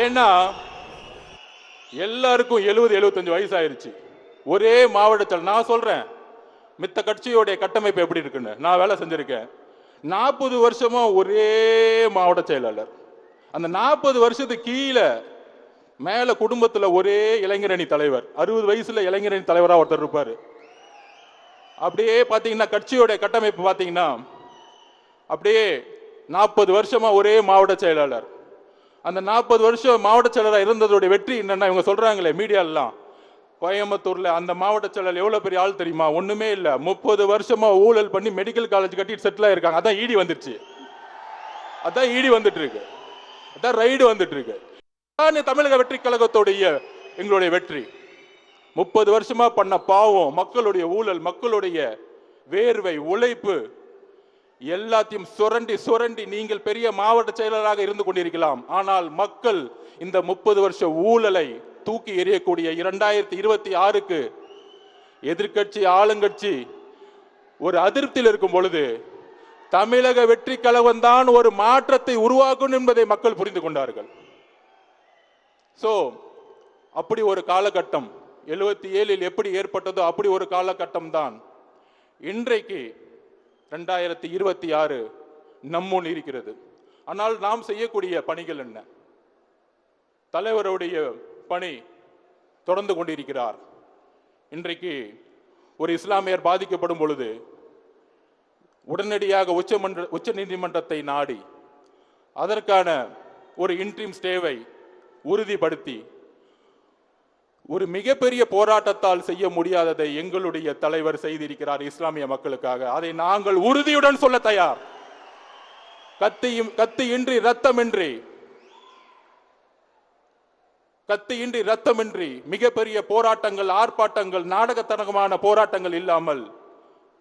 ஏன்னா எல்லாருக்கும் 70-75 வயசு ஆயிருச்சு. ஒரே மாவட்டத்தில் நான் சொல்றேன், மித்த கட்சியோடைய கட்டமைப்பு எப்படி இருக்குன்னு நான் வேலை செஞ்சிருக்கேன். 40 வருஷமா ஒரே மாவட்ட செயலாளர். அந்த 40 வருஷத்துக்கு கீழே மேல குடும்பத்துல ஒரே இளைஞரணி தலைவர், 60 வயசுல இளைஞரணி தலைவரா ஒருத்தர் இருப்பாரு. அப்படியே பாத்தீங்கன்னா கட்சியோட கட்டமைப்பு பாத்தீங்கன்னா அப்படியே 40 வருஷமா ஒரே மாவட்ட செயலாளர். அந்த 40 வருஷம் மாவட்ட செயலராக இருந்ததோடைய வெற்றி என்னன்னா, இவங்க சொல்றாங்களே மீடியாலாம், கோயம்புத்தூர்ல அந்த மாவட்ட செயலர் எவ்வளவு பெரிய ஆள் தெரியுமா? ஒண்ணுமே இல்ல, 30 வருஷமா ஊழல் பண்ணி மெடிக்கல் காலேஜ் கட்டி செட்டில் ஆயிருக்காங்க. அதான் ஈடி வந்துருச்சு, அதான் ஈடி வந்துட்டு இருக்கு, அதான் ரைடு வந்துட்டு இருக்கு. தமிழக வெற்றி கழகத்துடைய எங்களுடைய வெற்றி 30 வருஷமா பண்ண பாவம், மக்களுடைய ஊழல், மக்களுடைய வேர்வை உழைப்பு எல்லாத்தையும் சுரண்டி சுரண்டி நீங்கள் பெரிய மாவட்ட செயலராக இருந்து கொண்டிருக்கலாம். ஆனால் மக்கள் இந்த 30 வருஷ ஊழலை தூக்கி எறியக்கூடிய 2026க்கு எதிர்கட்சி ஆளுங்கட்சி ஒரு அதிருப்தியில் இருக்கும் பொழுது தமிழக வெற்றி கழகம் தான் ஒரு மாற்றத்தை உருவாக்கும் என்பதை மக்கள் புரிந்து கொண்டார்கள். சோ அப்படி ஒரு காலகட்டம் 77 எப்படி ஏற்பட்டதோ அப்படி ஒரு காலகட்டம் தான் இன்றைக்கு 2026 நம்முன் இருக்கிறது. ஆனால் நாம் செய்யக்கூடிய பணிகள் என்ன? தலைவருடைய பணி தொடர்ந்து கொண்டிருக்கிறார். இன்றைக்கு ஒரு இஸ்லாமியர் பாதிக்கப்படும் பொழுது உடனடியாக உச்ச நீதிமன்றத்தை நாடி அதற்கான ஒரு இன்ட்ரீம் ஸ்டேவை உறுதிப்படுத்தி ஒரு மிகப்பெரிய போராட்டத்தால் செய்ய முடியாததை எங்களுடைய தலைவர் செய்திருக்கிறார் இஸ்லாமிய மக்களுக்காக. அதை நாங்கள் உறுதியுடன் சொல்ல தயார். கத்தியின்றி ரத்தமின்றி மிகப்பெரிய போராட்டங்கள், ஆர்ப்பாட்டங்கள், நாடகத்தனமான போராட்டங்கள் இல்லாமல்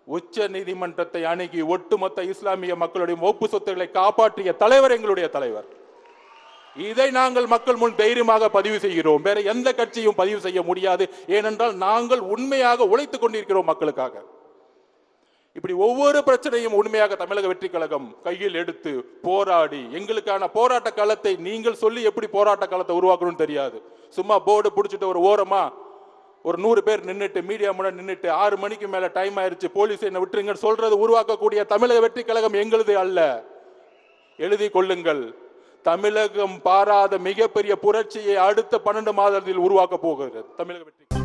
உச்ச நீதிமன்றத்தை அணுகி ஒட்டுமொத்த இஸ்லாமிய மக்களுடைய ஒப்பு சொத்துக்களை காப்பாற்றிய தலைவர் எங்களுடைய தலைவர். இதை நாங்கள் மக்கள் முன் தைரியமாக பதிவு செய்கிறோம். வேற எந்த கட்சியும் பதிவு செய்ய முடியாது. ஏனென்றால் நாங்கள் உண்மையாக உழைத்துக் கொண்டிருக்கிறோம் மக்களுக்காக. இப்படி ஒவ்வொரு பிரச்சனையும் உண்மையாக தமிழக வெற்றி கழகம் கையில் எடுத்து போராடி எங்களுக்கான போராட்ட காலத்தை நீங்கள் சொல்லி எப்படி போராட்ட காலத்தை உருவாக்கணும்னு தெரியாது. சும்மா போர்டு பிடிச்சிட்டு ஒரு ஓரமா ஒரு 100 பேர் நின்றுட்டு மீடியா முன்னாடி நின்றுட்டு 6 மணிக்கு மேல டைம் ஆயிருச்சு போலீஸ் என்ன விட்டுருங்கன்னு சொல்றது உருவாக்கக்கூடிய தமிழக வெற்றி கழகம் எங்களுது அல்ல. எழுதி கொள்ளுங்கள். தமிழகம் பாராத மிகப்பெரிய புரட்சியை அடுத்த 12 மாதத்தில் உருவாக்க போகிறது தமிழக வெற்றி.